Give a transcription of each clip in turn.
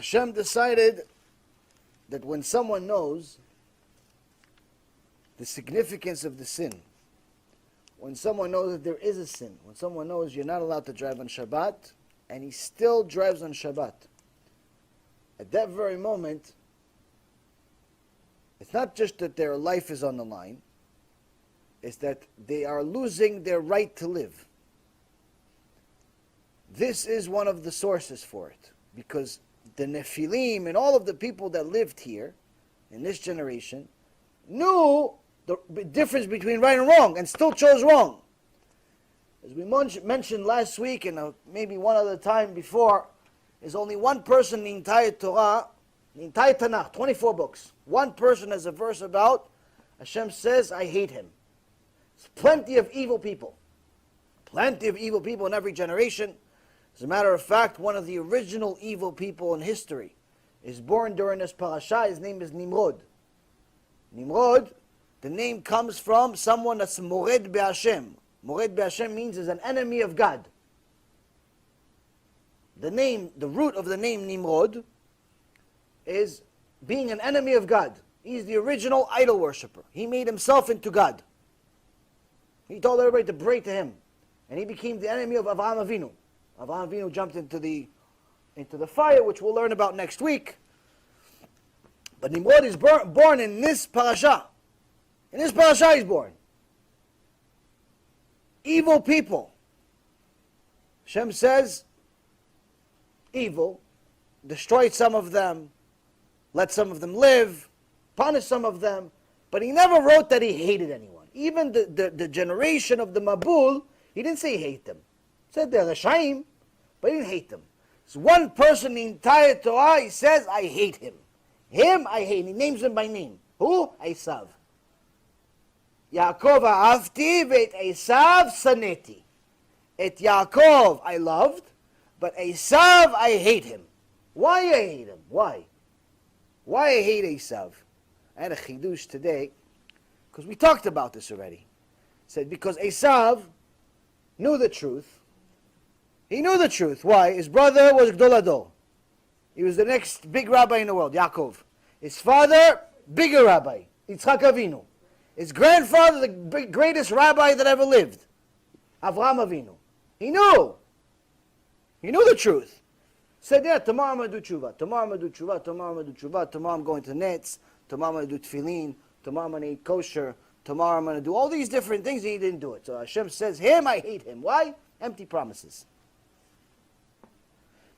Hashem decided that when someone knows the significance of the sin, when someone knows that there is a sin, when someone knows you're not allowed to drive on Shabbat, and he still drives on Shabbat, at that very moment, it's not just that their life is on the line, it's that they are losing their right to live. This is one of the sources for it, because the Nephilim and all of the people that lived here in this generation knew the difference between right and wrong and still chose wrong. As we mentioned last week and maybe one other time before, there's only one person in the entire Torah, the entire Tanakh, 24 books. One person has a verse about Hashem says, I hate him. There's plenty of evil people. Plenty of evil people in every generation. As a matter of fact, one of the original evil people in history is born during this parasha. His name is Nimrod. Nimrod, the name comes from someone that's Mored BeHashem. Mored BeHashem means is an enemy of God. The root of the name Nimrod is being an enemy of God. He's the original idol worshipper. He made himself into God. He told everybody to pray to him. And he became the enemy of Avraham Avinu. Avraham Avinu jumped into the fire, which we'll learn about next week. But Nimrod is born in this parasha. In this parasha he's born. Evil people. Hashem says, evil, destroyed some of them, let some of them live, punished some of them, but he never wrote that he hated anyone. Even the generation of the Mabul, he didn't say he hated them. He said they're Rashaim, but he didn't hate them. It's one person in the entire Torah, he says, I hate him. Him, I hate. He names him by name. Who? Esav. Yaakov ahavti ve'et Esav saneti. Et Yaakov I loved, but Esav I hate him. Why I hate him? Why? Why I hate Esav? I had a chidush today, because we talked about this already. Said because Esav knew the truth. He knew the truth. Why? His brother was Gdol Hador. He was the next big rabbi in the world, Yaakov. His father, bigger rabbi, Yitzchak Avinu. His grandfather, the greatest rabbi that ever lived, Avraham Avinu. He knew. He knew the truth. Said, yeah, tomorrow I'm going to do tshuva. Tomorrow I'm going to do tshuva. Tomorrow I'm going to do tshuva. Tomorrow I'm going to nets. Tomorrow I'm going to do tefillin. Tomorrow I'm going to eat kosher. Tomorrow I'm going to do all these different things, and he didn't do it. So Hashem says, him, I hate him. Why? Empty promises.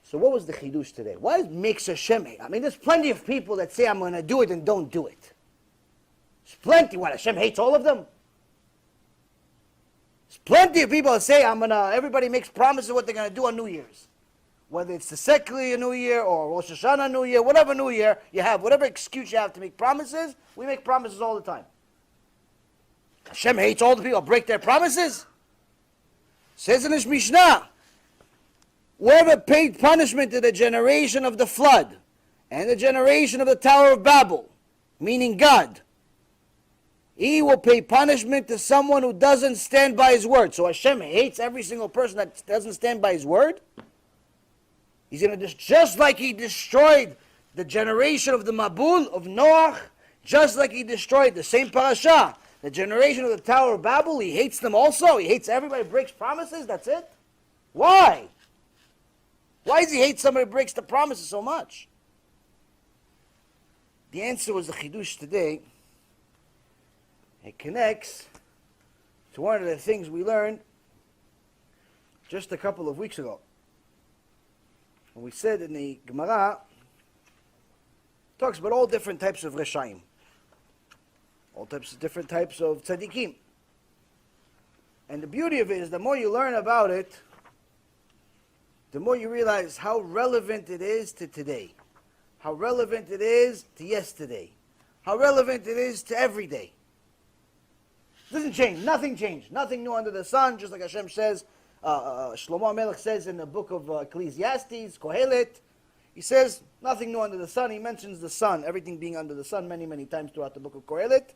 So what was the chidush today? What makes Hashem hate? I mean, there's plenty of people that say, I'm going to do it and don't do it. There's plenty. What, Hashem hates all of them? There's plenty of people that say, everybody makes promises of what they're going to do on New Year's. Whether it's the secular New Year or Rosh Hashanah New Year, whatever New Year you have, whatever excuse you have to make promises, we make promises all the time. Hashem hates all the people who break their promises. Says in his Mishnah, whoever paid punishment to the generation of the flood and the generation of the Tower of Babel, meaning God, he will pay punishment to someone who doesn't stand by his word. So Hashem hates every single person that doesn't stand by his word. He's going to just like he destroyed the generation of the Mabul, of Noach, just like he destroyed the same parasha, the generation of the Tower of Babel, he hates them also. He hates everybody who breaks promises, that's it. Why? Why does he hate somebody who breaks the promises so much? The answer was the chidush today. It connects to one of the things we learned just a couple of weeks ago. When we said in the Gemara, it talks about all different types of Reshaim, all different types of tzaddikim. And the beauty of it is the more you learn about it, the more you realize how relevant it is to today, how relevant it is to yesterday, how relevant it is to every day. It doesn't change. Nothing changed. Nothing new under the sun, just like Hashem says. Shlomo HaMelech says in the book of Ecclesiastes, Kohelet, he says, nothing new under the sun. He mentions the sun, everything being under the sun many, many times throughout the book of Kohelet.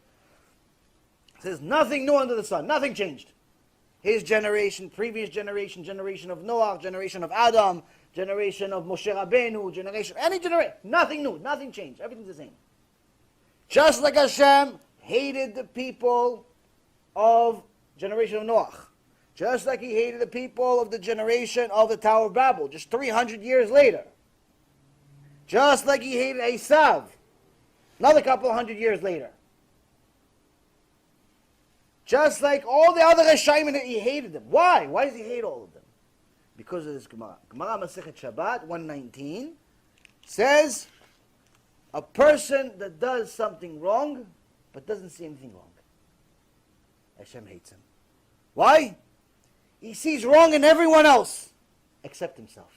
He says, nothing new under the sun. Nothing changed. His generation, previous generation, generation of Noah, generation of Adam, generation of Moshe Rabbeinu, any generation, nothing new, nothing changed, everything's the same. Just like Hashem hated the people of generation of Noach, just like he hated the people of the generation of the Tower of Babel, just 300 years later. Just like he hated Esav, another couple of hundred years later. Just like all the other Reshaim, he hated them. Why? Why does he hate all of them? Because of this Gemara. Gemara Masechet Shabbat 119 says, a person that does something wrong, but doesn't see anything wrong, Hashem hates him. Why? He sees wrong in everyone else, except himself.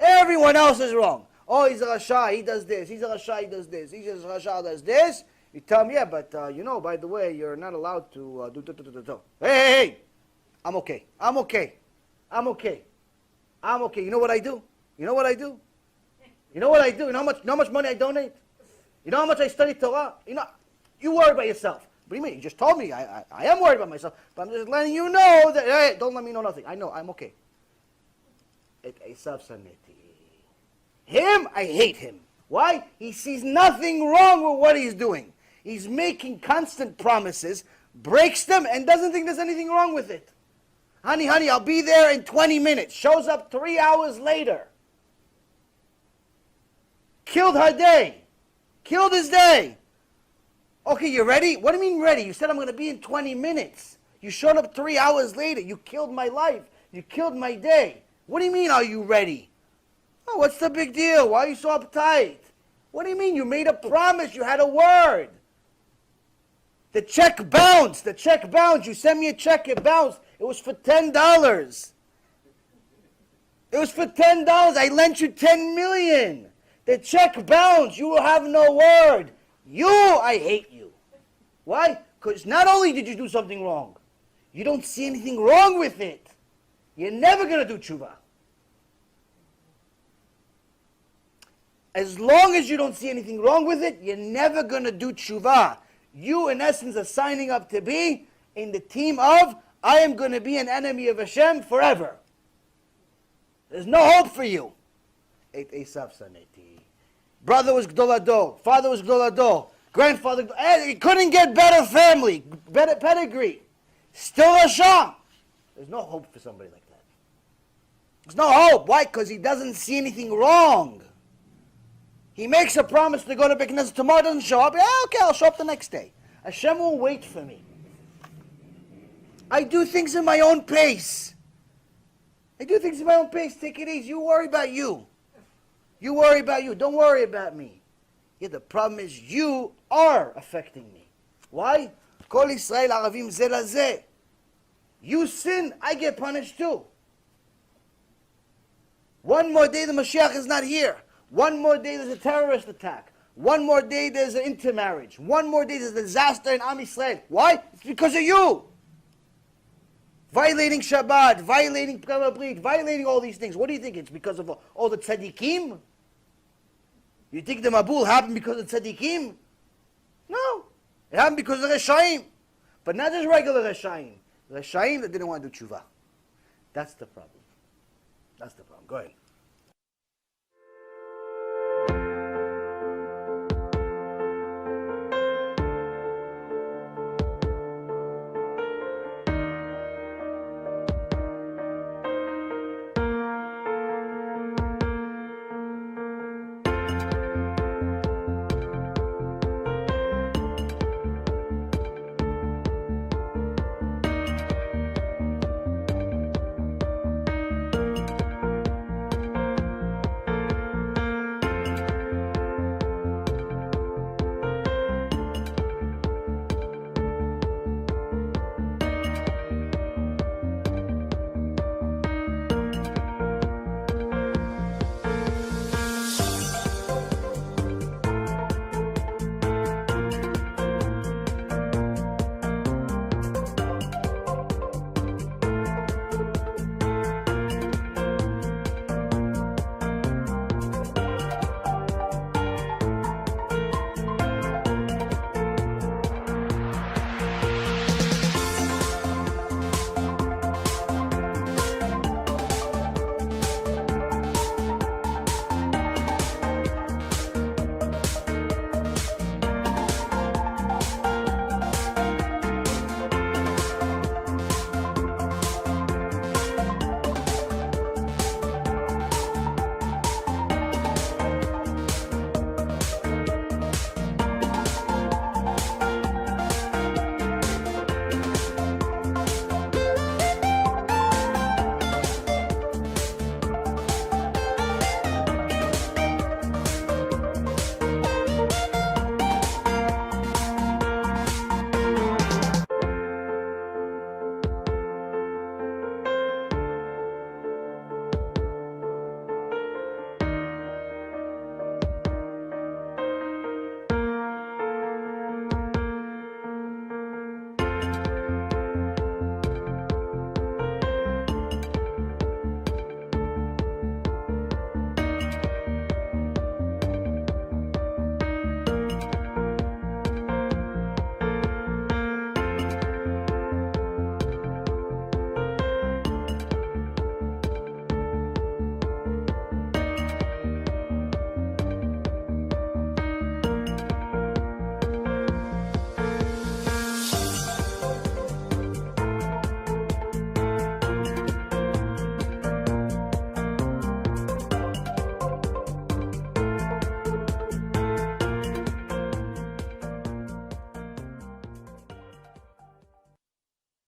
Everyone else is wrong. Oh, he's a Rasha, he does this. He's a Rasha, he does this. He's a Rasha, does this. You tell me, yeah, but by the way, you're not allowed to do. Hey, I'm okay. I'm okay. You know what I do? You know what how much money I donate? You know how much I study Torah? You worry about yourself. What do you mean? You just told me. I am worried about myself. But I'm just letting you know that, hey, don't let me know nothing. I know, I'm okay. Him, I hate him. Why? He sees nothing wrong with what he's doing. He's making constant promises, breaks them, and doesn't think there's anything wrong with it. Honey, I'll be there in 20 minutes. Shows up 3 hours later. Killed her day. Killed his day. Okay, you ready? What do you mean ready? You said I'm going to be in 20 minutes. You showed up 3 hours later. You killed my life. You killed my day. What do you mean, are you ready? Oh, what's the big deal? Why are you so uptight? What do you mean? You made a promise. You had a word. The check bounced. You sent me a check, it bounced. It was for $10. I lent you $10 million. The check bounced. You will have no word. I hate you. Why? Because not only did you do something wrong, you don't see anything wrong with it. You're never going to do tshuva. As long as you don't see anything wrong with it, you're never going to do tshuva. You, in essence, are signing up to be in the team of, I am going to be an enemy of Hashem forever. There's no hope for you. Brother was Gdolado. Father was Gdolado. Grandfather, he couldn't get better family, better pedigree. Still Hashem. There's no hope for somebody like that. There's no hope. Why? Because he doesn't see anything wrong. He makes a promise to go to Beit Knesset. Tomorrow doesn't show up. Yeah, okay, I'll show up the next day. Hashem will wait for me. I do things in my own pace. Take it easy. You worry about you. Don't worry about me. Yeah, the problem is you are affecting me. Why? Kol Yisrael Aravim Zeh Lazeh. You sin, I get punished too. One more day the Mashiach is not here. One more day there's a terrorist attack. One more day there's an intermarriage. One more day there's a disaster in Am Yisrael. Why? It's because of you. Violating Shabbat, violating Kavod Brit, violating all these things. What do you think? It's because of all the tzaddikim? You think the Mabul happened because of tzaddikim? No. It happened because of Reshaim. But not just regular Reshaim. Reshaim that didn't want to do tshuva. That's the problem. Go ahead.